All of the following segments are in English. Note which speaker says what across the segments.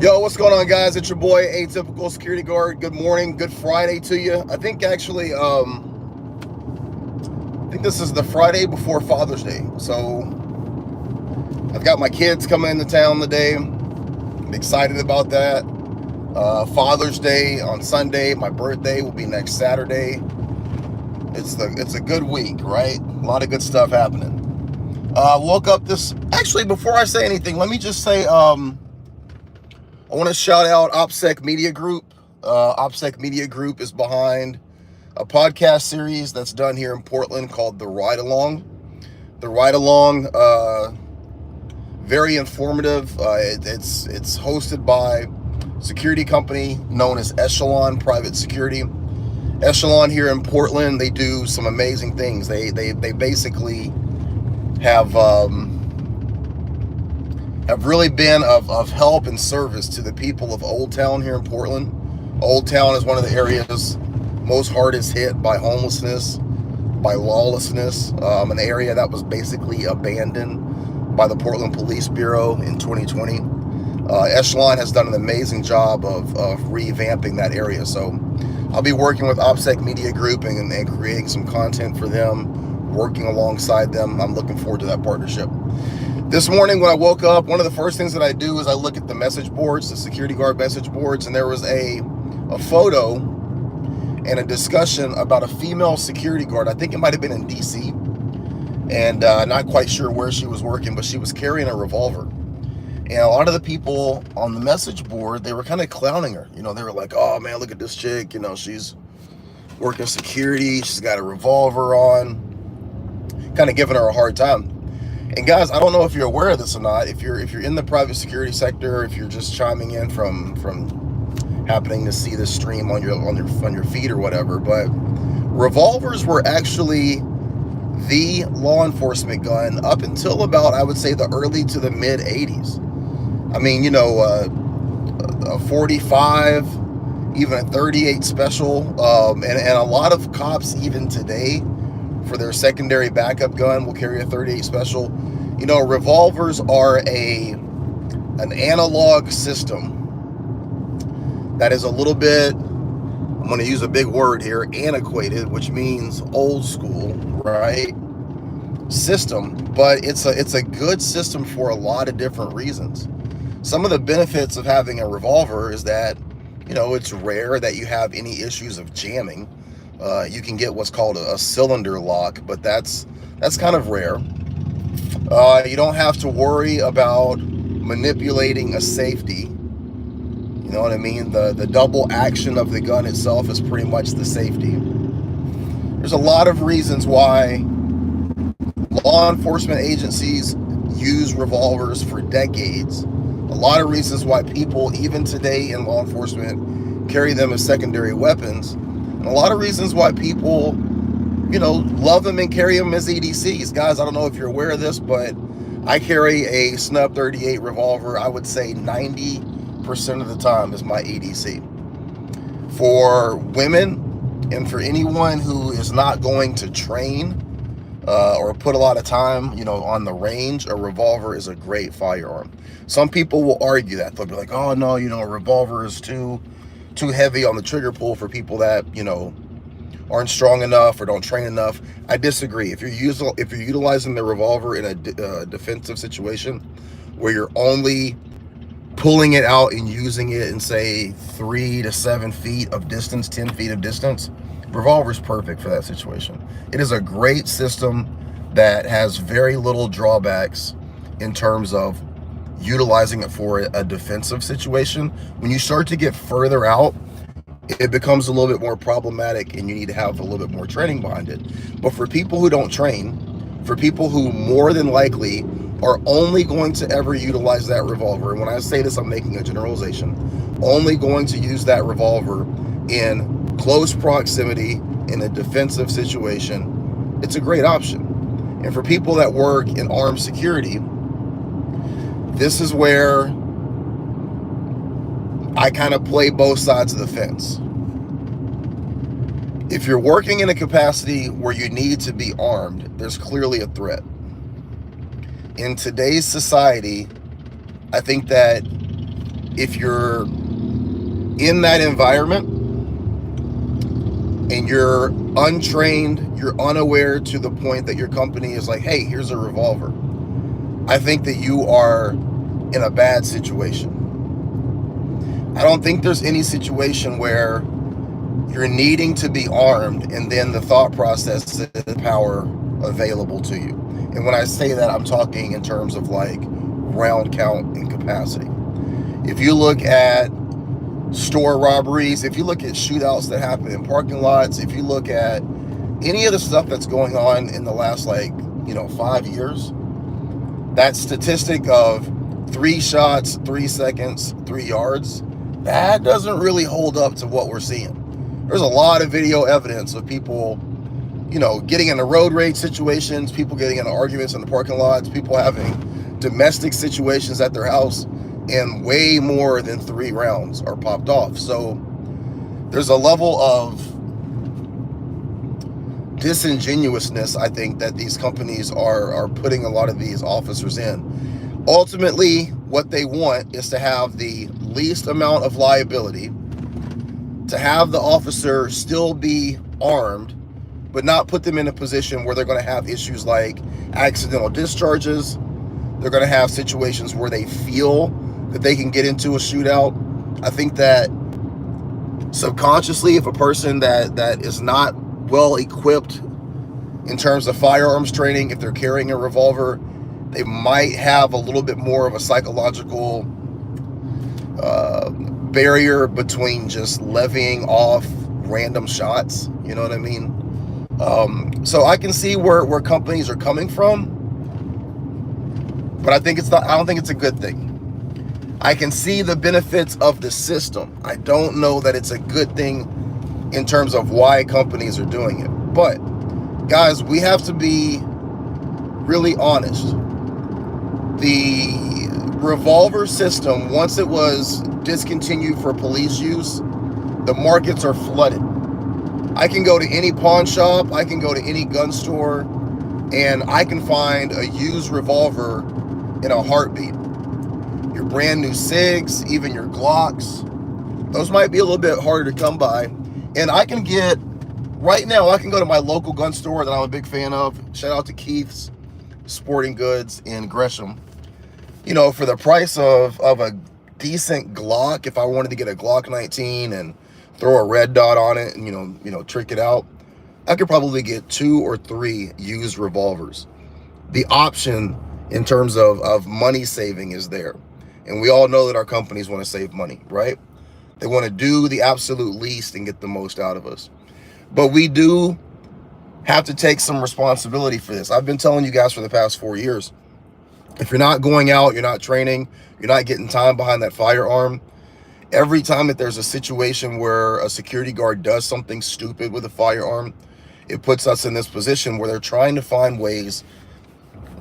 Speaker 1: Yo, what's going on, guys? It's your boy, Atypical Security Guard. Good morning, good Friday to you. I think actually, I think this is the Friday before Father's Day. So I've got my kids coming into town today. I'm excited about that. Father's Day on Sunday. My birthday will be next Saturday. It's a good week, right? A lot of good stuff happening. Woke up this. Actually, before I say anything, let me just say, I want to shout out OPSEC Media Group. OPSEC Media Group is behind a podcast series that's done here in Portland called The Ride Along. The Ride Along, very informative. It's hosted by a security company known as Echelon Private Security. Echelon here in Portland, they do some amazing things. They basically have really been of help and service to the people of Old Town here in Portland. Old Town is one of the areas most hardest hit by homelessness, by lawlessness, an area that was basically abandoned by the Portland Police Bureau in 2020. Echelon has done an amazing job of revamping that area. So I'll be working with OPSEC Media Group and creating some content for them, working alongside them. I'm looking forward to that partnership. This morning when I woke up, one of the first things that I do is I look at the message boards, the security guard message boards, and there was a photo and a discussion about a female security guard. I think it might have been in DC, and not quite sure where she was working, but she was carrying a revolver. And a lot of the people on the message board, they were kind of clowning her. You know, they were like, oh man, look at this chick. You know, she's working security. She's got a revolver on, kind of giving her a hard time. And guys, I don't know if you're aware of this or not. If you're in the private security sector, if you're just chiming in from happening to see this stream on your feed or whatever, but revolvers were actually the law enforcement gun up until about, I would say, the early to the mid 80s. I mean, you know, a 45, even a 38 special, and a lot of cops even today, for their secondary backup gun, will carry a 38 special. You know, revolvers are an analog system that is a little bit, I'm going to use a big word here, antiquated, which means old school, right? System, but it's a good system for a lot of different reasons. Some of the benefits of having a revolver is that, you know, it's rare that you have any issues of jamming. You can get what's called a cylinder lock, but that's kind of rare. You don't have to worry about manipulating a safety. You know what I mean? The double action of the gun itself is pretty much the safety. There's a lot of reasons why law enforcement agencies use revolvers for decades. A lot of reasons why people, even today in law enforcement, carry them as secondary weapons. And a lot of reasons why people, you know, love them and carry them as EDCs. Guys, I don't know if you're aware of this, but I carry a snub 38 revolver. I would say 90% of the time is my EDC. For women and for anyone who is not going to train or put a lot of time, you know, on the range, a revolver is a great firearm. Some people will argue that. They'll be like, oh no, you know, a revolver is too heavy on the trigger pull for people that, you know, aren't strong enough or don't train enough. I disagree. If you're utilizing the revolver in a defensive situation where you're only pulling it out and using it in, say, 3 to 7 feet of distance, 10 feet of distance, revolver's perfect for that situation. It is a great system that has very little drawbacks in terms of utilizing it for a defensive situation. When you start to get further out, it becomes a little bit more problematic and you need to have a little bit more training behind it. But for people who don't train, for people who more than likely are only going to ever utilize that revolver, and when I say this, I'm making a generalization, only going to use that revolver in close proximity in a defensive situation, it's a great option. And for people that work in armed security, this is where I kind of play both sides of the fence. If you're working in a capacity where you need to be armed, there's clearly a threat. In today's society, I think that if you're in that environment and you're untrained, you're unaware to the point that your company is like, hey, here's a revolver, I think that you are in a bad situation. I don't think there's any situation where you're needing to be armed and then the thought process is power available to you. And when I say that, I'm talking in terms of like round count and capacity. If you look at store robberies, if you look at shootouts that happen in parking lots, if you look at any of the stuff that's going on in the last 5 years, that statistic of 3 shots, 3 seconds, 3 yards, that doesn't really hold up to what we're seeing. There's a lot of video evidence of people, getting into road rage situations, people getting into arguments in the parking lots, people having domestic situations at their house, and way more than 3 rounds are popped off. So there's a level of disingenuousness, I think, that these companies are putting a lot of these officers in. Ultimately, what they want is to have the least amount of liability, to have the officer still be armed, but not put them in a position where they're going to have issues like accidental discharges. They're going to have situations where they feel that they can get into a shootout. I think that subconsciously, if a person that is not well equipped in terms of firearms training, if they're carrying a revolver, they might have a little bit more of a psychological barrier between just levying off random shots. You know what I mean? So I can see where companies are coming from, but I don't think it's a good thing. I can see the benefits of the system. I don't know that it's a good thing in terms of why companies are doing it. But guys, we have to be really honest. The revolver system, once it was discontinued for police use, the markets are flooded. I can go to any pawn shop, I can go to any gun store, and I can find a used revolver in a heartbeat. Your brand new SIGs, even your Glocks, those might be a little bit harder to come by. And I can go to my local gun store that I'm a big fan of. Shout out to Keith's Sporting Goods in Gresham. For the price of a decent Glock, if I wanted to get a Glock 19 and throw a red dot on it and, trick it out, I could probably get 2 or 3 used revolvers. The option in terms of money saving is there. And we all know that our companies want to save money, right? They want to do the absolute least and get the most out of us. But we do have to take some responsibility for this. I've been telling you guys for the past 4 years, if you're not going out, you're not training, you're not getting time behind that firearm, every time that there's a situation where a security guard does something stupid with a firearm, it puts us in this position where they're trying to find ways,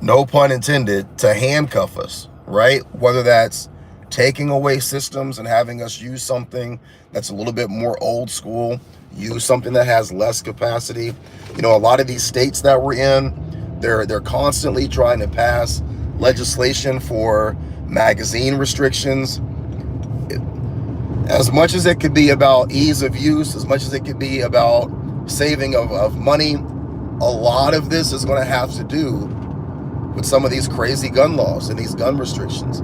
Speaker 1: no pun intended, to handcuff us, right? Whether that's taking away systems and having us use something that's a little bit more old school, use something that has less capacity. A lot of these states that we're in, they're constantly trying to pass legislation for magazine restrictions. As much as it could be about ease of use, as much as it could be about saving of money, a lot of this is going to have to do with some of these crazy gun laws and these gun restrictions.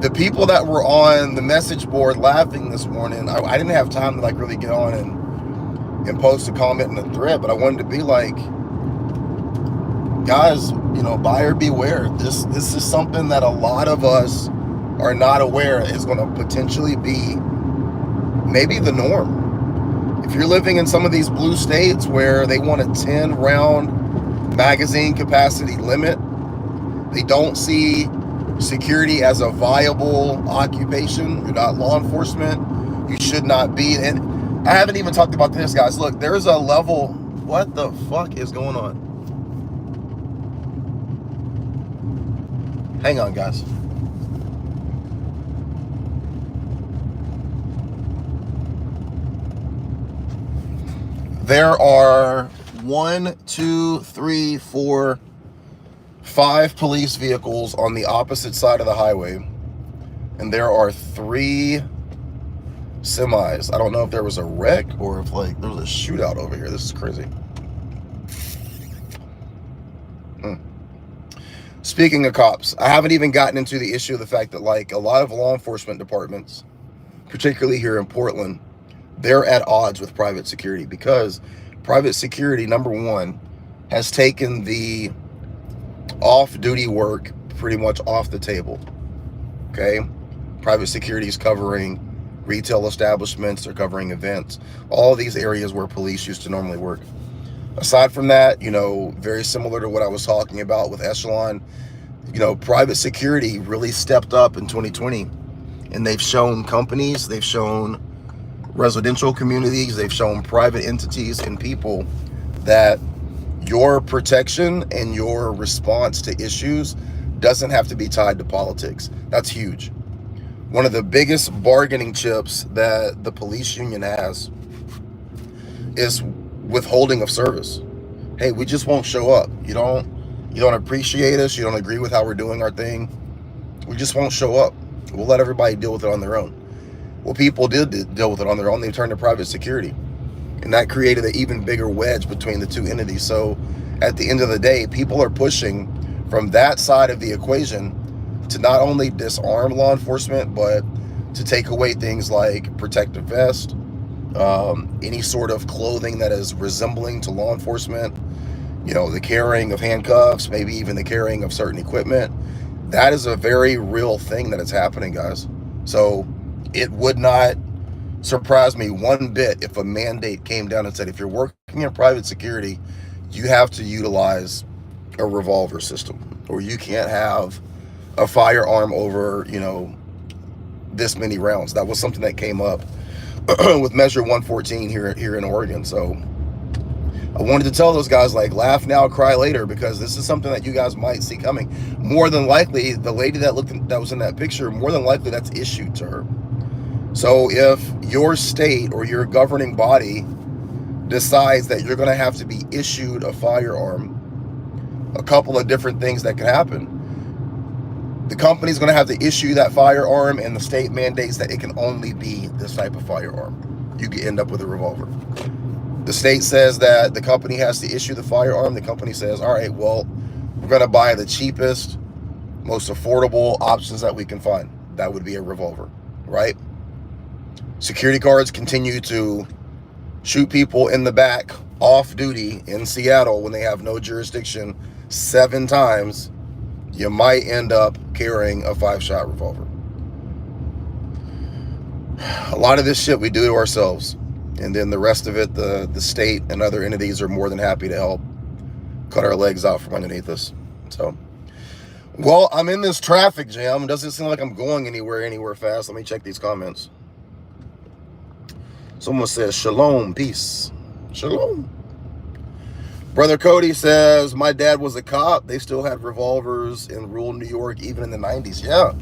Speaker 1: The people that were on the message board laughing this morning, I didn't have time to really get on and post a comment in the thread, but I wanted to be like, guys, buyer beware. This is something that a lot of us are not aware is going to potentially be maybe the norm. If you're living in some of these blue states where they want a 10-round magazine capacity limit, they don't see security as a viable occupation, you're not law enforcement, you should not be. And I haven't even talked about this, guys. Look, there's a level. What the fuck is going on? Hang on, guys. There are 1, 2, 3, 4, 5 police vehicles on the opposite side of the highway and there are 3 semis. I don't know if there was a wreck or if like there was a shootout over here. This is crazy. Speaking of cops, I haven't even gotten into the issue of the fact that like a lot of law enforcement departments, particularly here in Portland, they're at odds with private security because private security, number one, has taken the off-duty work pretty much off the table. Okay? Private security is covering retail establishments, they're covering events, all these areas where police used to normally work. Aside from that, you know, very similar to what I was talking about with Echelon, you know, private security really stepped up in 2020, and they've shown companies, they've shown residential communities, they've shown private entities and people that your protection and your response to issues doesn't have to be tied to politics. That's huge. One of the biggest bargaining chips that the police union has is withholding of service. Hey, we just won't show up. You don't appreciate us, you don't agree with how we're doing our thing, we just won't show up. We'll let everybody deal with it on their own. Well, people did deal with it on their own. They turned to private security, and that created an even bigger wedge between the two entities. So at the end of the day, people are pushing from that side of the equation to not only disarm law enforcement, but to take away things like protective vest, any sort of clothing that is resembling to law enforcement, you know, the carrying of handcuffs, maybe even the carrying of certain equipment. That is a very real thing that is happening, guys. So it would not surprise me one bit if a mandate came down and said, if you're working in private security, you have to utilize a revolver system, or you can't have a firearm over, you know, this many rounds. That was something that came up with Measure 114 here in Oregon. So I wanted to tell those guys, like, laugh now, cry later, because this is something that you guys might see coming. More than likely, the lady that was in that picture, more than likely that's issued to her. So if your state or your governing body decides that you're going to have to be issued a firearm, a couple of different things that can happen. The company's going to have to issue that firearm, and the state mandates that it can only be this type of firearm. You could end up with a revolver. The state says that the company has to issue the firearm. The company says, all right, well, we're going to buy the cheapest, most affordable options that we can find. That would be a revolver, right? Security guards continue to shoot people in the back off duty in Seattle when they have no jurisdiction 7 times. You might end up carrying a 5-shot revolver. A lot of this shit we do to ourselves, and then the rest of it, the state and other entities are more than happy to help cut our legs out from underneath us. So, well, I'm in this traffic jam. It doesn't seem like I'm going anywhere fast. Let me check these comments. Someone says, shalom, peace. Shalom. Brother Cody says, my dad was a cop. They still had revolvers in rural New York, even in the 90s. Yeah.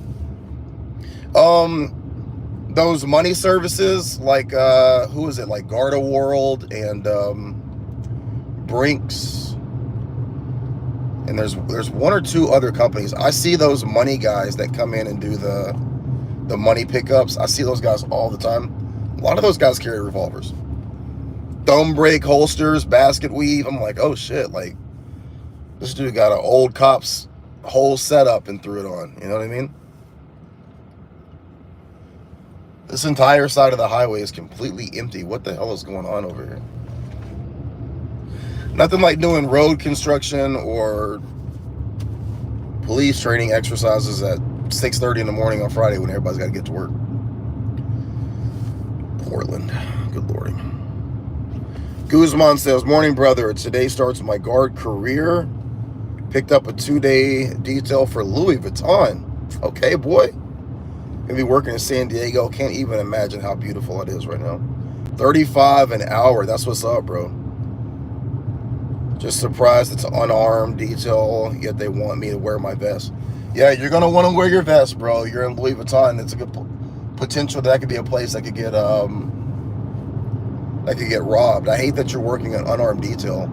Speaker 1: Those money services, like, who is it? Like Garda World and Brinks. And there's 1 or 2 other companies. I see those money guys that come in and do the money pickups. I see those guys all the time. A lot of those guys carry revolvers. Thumb break holsters, basket weave. I'm like, oh shit, like, this dude got an old cop's whole setup and threw it on. You know what I mean? This entire side of the highway is completely empty. What the hell is going on over here? Nothing like doing road construction or police training exercises at 6:30 in the morning on Friday when everybody's got to get to work. Portland, good lord. Guzman says, morning, brother. Today starts my guard career. Picked up a 2-day detail for Louis Vuitton. Okay, boy. Gonna be working in San Diego. Can't even imagine how beautiful it is right now. $35 an hour. That's what's up, bro. Just surprised it's an unarmed detail, yet they want me to wear my vest. Yeah, you're gonna want to wear your vest, bro. You're in Louis Vuitton. It's a good potential that could be a place that could get robbed. I hate that you're working an unarmed detail.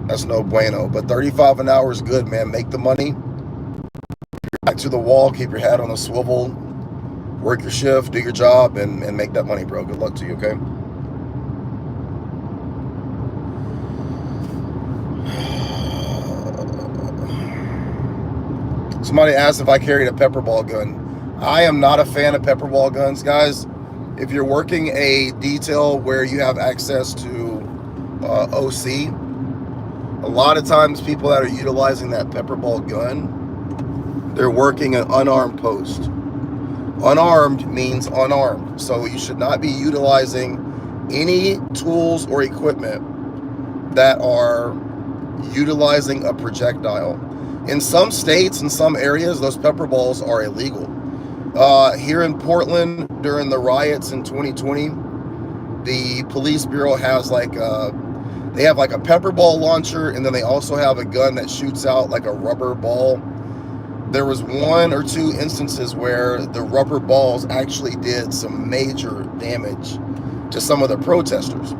Speaker 1: That's no bueno. But $35 an hour is good, man. Make the money. Back to the wall. Keep your head on a swivel. Work your shift, do your job, and make that money, bro. Good luck to you, okay? Somebody asked if I carried a pepper ball gun. I am not a fan of pepper ball guns, guys. If you're working a detail where you have access to OC, a lot of times people that are utilizing that pepper ball gun, they're working an unarmed post. Unarmed means unarmed. So you should not be utilizing any tools or equipment that are utilizing a projectile. In some states, in some areas, those pepper balls are illegal. Here in Portland, during the riots in 2020, the police bureau has they have like a pepper ball launcher, and then they also have a gun that shoots out like a rubber ball. There was 1 or 2 instances where the rubber balls actually did some major damage to some of the protesters.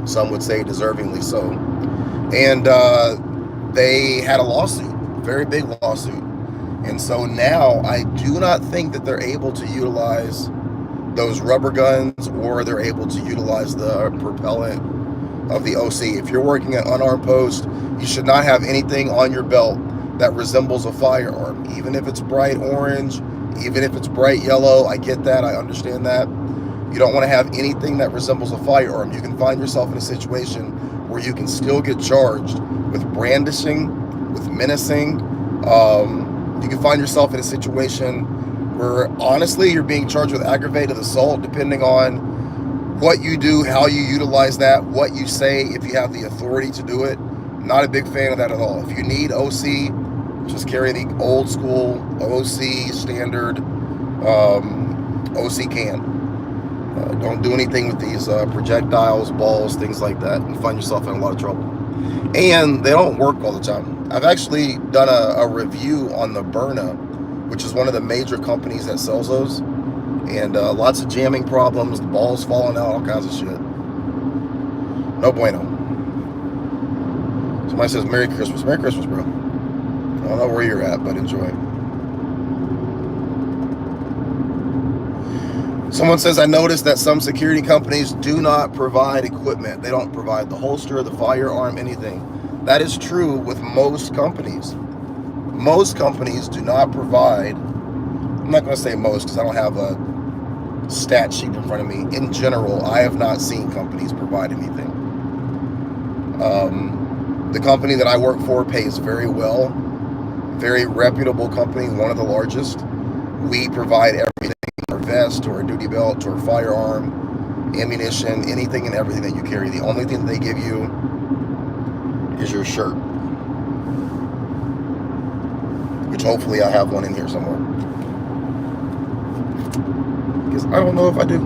Speaker 1: Some would say deservingly so. And they had a lawsuit, very big lawsuit. And so now I do not think that they're able to utilize those rubber guns, or they're able to utilize the propellant of the OC. If you're working an unarmed post, you should not have anything on your belt that resembles a firearm, even if it's bright orange, even if it's bright yellow. I get that, I understand that. You don't want to have anything that resembles a firearm. You can find yourself in a situation where you can still get charged with brandishing, with menacing. You can find yourself in a situation where honestly you're being charged with aggravated assault, depending on what you do, how you utilize that, what you say, if you have the authority to do it. Not a big fan of that at all. If you need OC, just carry the old school OC standard OC can. Don't do anything with these projectiles, balls, things like that, and find yourself in a lot of trouble. And they don't work all the time. I've actually done a review on the Byrna, which is one of the major companies that sells those, and lots of jamming problems, the balls falling out, all kinds of shit. No bueno. Somebody says Merry Christmas. Merry Christmas, bro. I don't know where you're at, but enjoy. Someone says, I noticed that some security companies do not provide equipment. They don't provide the holster, the firearm, anything. That is true with most companies. Most companies do not provide, I'm not going to say most because I don't have a stat sheet in front of me. In general, I have not seen companies provide anything. The company that I work for pays very well. Very reputable company, one of the largest. We provide everything, our vest, to our duty belt, to our firearm, ammunition, anything and everything that you carry. The only thing that they give you is your shirt, which hopefully I have one in here somewhere, because I don't know if I do.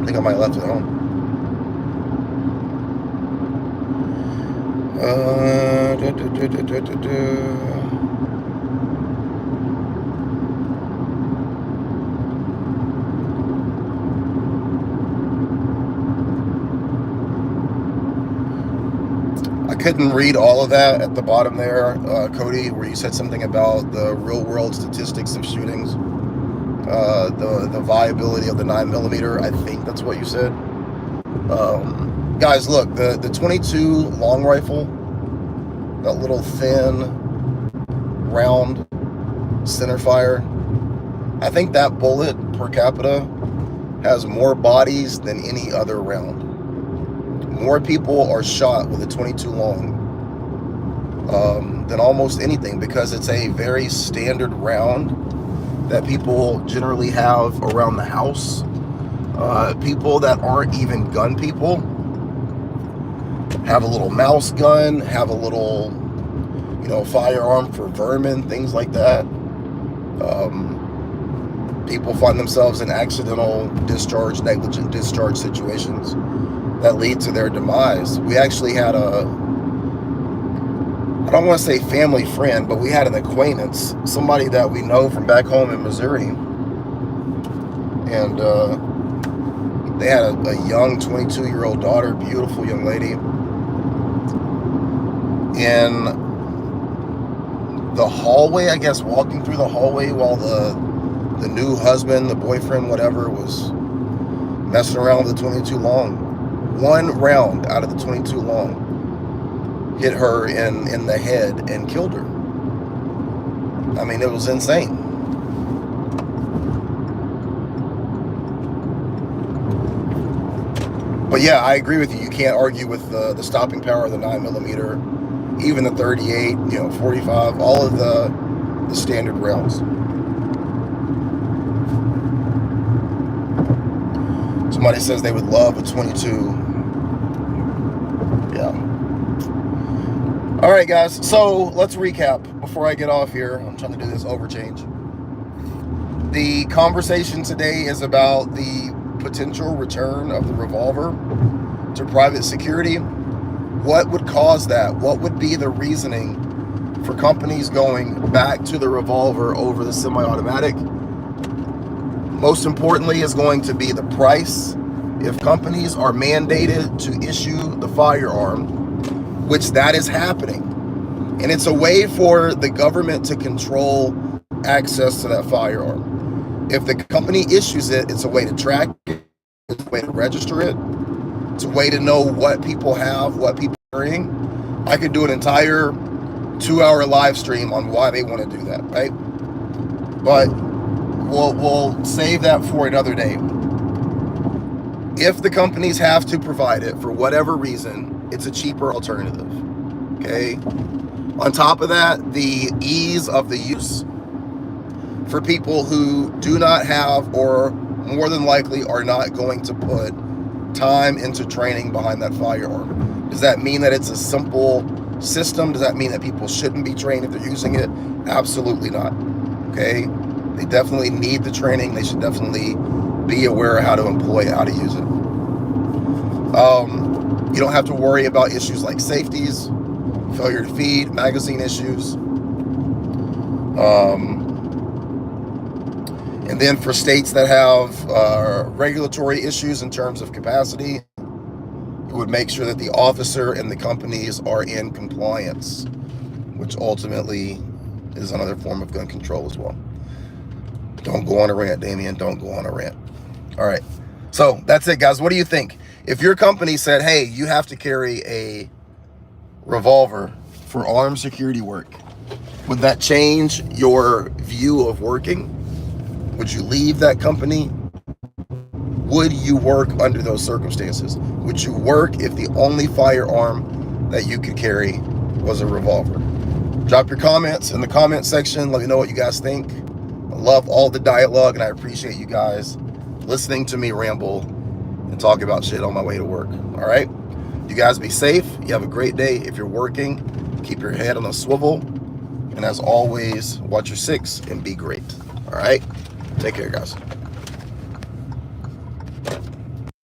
Speaker 1: I think I might have left it at home. I couldn't read all of that at the bottom there, Cody, where you said something about the real world statistics of shootings, the viability of the 9mm. I think that's what you said. Guys, look, the 22 long rifle, that little thin, round center fire, I think that bullet per capita has more bodies than any other round. More people are shot with a 22 long than almost anything, because it's a very standard round that people generally have around the house. People that aren't even gun people have a little mouse gun, have a little, firearm for vermin, things like that. People find themselves in accidental discharge, negligent discharge situations that lead to their demise. We actually had I don't want to say family friend, but we had an acquaintance, somebody that we know from back home in Missouri. And they had a young 22-year-old daughter, beautiful young lady. In the hallway, I guess, walking through the hallway while the the new husband, the boyfriend, whatever, was messing around with the 22 long. One round out of the 22 long hit her in the head and killed her. I mean, it was insane. But yeah, I agree with you. You can't argue with the stopping power of the 9mm, even the 38, 45, all of the standard rounds. Somebody says they would love a 22. Yeah. All right, guys. So let's recap before I get off here. I'm trying to do this overchange. The conversation today is about the potential return of the revolver to private security. What would cause that? What would be the reasoning for companies going back to the revolver over the semi-automatic? Most importantly is going to be the price. If companies are mandated to issue the firearm, which that is happening, and it's a way for the government to control access to that firearm. If the company issues it, it's a way to track it, it's a way to register it, it's a way to know what people have, what people are carrying. I could do an entire 2-hour live stream on why they want to do that, right? But we'll save that for another day. If the companies have to provide it for whatever reason, it's a cheaper alternative, okay? On top of that, the ease of the use for people who do not have, or more than likely are not going to put time into training behind that firearm. Does that mean that it's a simple system? Does that mean that people shouldn't be trained if they're using it? Absolutely not, okay? They definitely need the training. They should definitely be aware of how to employ it, how to use it. You don't have to worry about issues like safeties, failure to feed, magazine issues. And then for states that have regulatory issues in terms of capacity, it would make sure that the officer and the companies are in compliance, which ultimately is another form of gun control as well. Don't go on a rant, Damien. Don't go on a rant. All right. So that's it, guys. What do you think? If your company said, hey, you have to carry a revolver for armed security work, would that change your view of working? Would you leave that company? Would you work under those circumstances? Would you work if the only firearm that you could carry was a revolver? Drop your comments in the comment section. Let me know what you guys think. I love all the dialogue, and I appreciate you guys listening to me ramble and talk about shit on my way to work. All right? You guys be safe. You have a great day. If you're working, keep your head on a swivel. And as always, watch your six and be great. All right? Take care, guys.